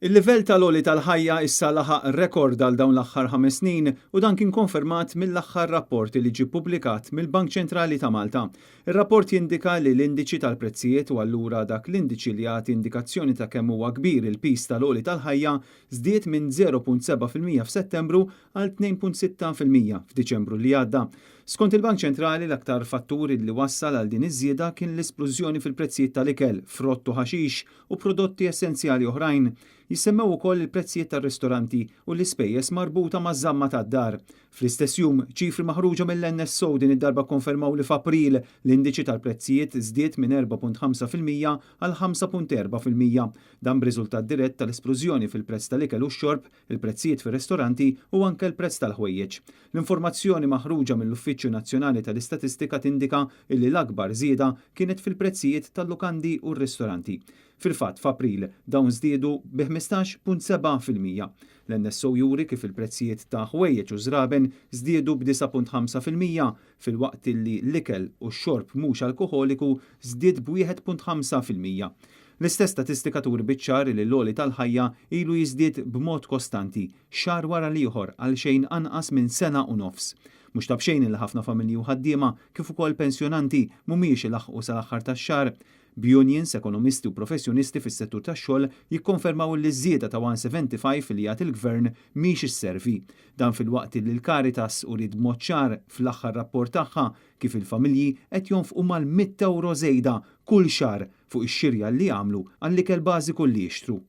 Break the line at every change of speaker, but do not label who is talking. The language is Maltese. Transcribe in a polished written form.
Il-livell tal-għoli tal-ħajja issa laħaq rekord għal dawn l-aħħar 5 snin u dan kien konfermat mill-aħħar rapport li ġie ppubblikat mill-Bank Ċentrali ta' Malta. Ir-rapport jindika li l-indiċi tal-prezzijiet u allura dak l-indiċi li jagħti indikazzjoni ta' kemm huwa kbir il-pis tal-għoli tal-ħajja żdied minn 0.7% f'Settembru għal 2.6% f'Diċembru li għadda. Skont il-Bank Ċentrali l-aktar fatturi li wassal għal din iż-żieda kien l-esplużjoni fil-prezzijiet tal-ikel, frott u ħaxix u prodotti essenzjali oħrajn. Jissemmew ukoll il-prezzijiet tar-ristoranti u l-ispejjeż marbuta maż-żamma tad-dar. Fl-istess jum, ċifri maħruġa mill-NSO din id-darba konfermaw li f'April l-indiċi tal-prezzijiet żdied minn 4.5% għal 5.4%. Dan b'riżultat dirett tal-esplużjoni fil-prezz tal-ikel u x-xorb, il-prezzijiet fir-ristoranti u anke l-prezz tal-ħwejjeġ. L-informazzjoni maħruġa mill-Uffiċċju Nazzjonali tal-Istatistika tindika li l-akbar żieda kienet fil-prezzijiet tal-lukandi u r-ristoranti. Fil-fatt f'April dawn żdiedu bi 15.7%. L-NSO juri kif il-prezzijiet ta' ħwejjeġ u żraben żdiedu b'9.5% fil-waqt li l-ikel u x-xorb mhux alkoħoliku żdied b'1.5%. L-istess statistikaturi biċ-ċar li l-għoli tal-ħajja ilu jiżdied b'mod kostanti xahar wara l-ieħor għal xejn anqas minn sena u nofs. Mhux tabxejn li ħafna familji u ħaddiema kif ukoll pensjonanti mhumiex ilaħqu sal-aħħar tax-xahar. B'unions, ekonomisti u professjonisti fis-settur tax-xogħol jikkonfermaw li ż-żieda ta' 175 li jagħti il-Gvern mhix isservi. Dan fil-waqt li l-Caritas urid b'mod ċar fl-aħħar rapport tagħha kif il-familji qed jonfqu mal-100 euro żejda kull xahar fuq ix-xirja li jagħmlu għall-ikel bażiku li jixtru.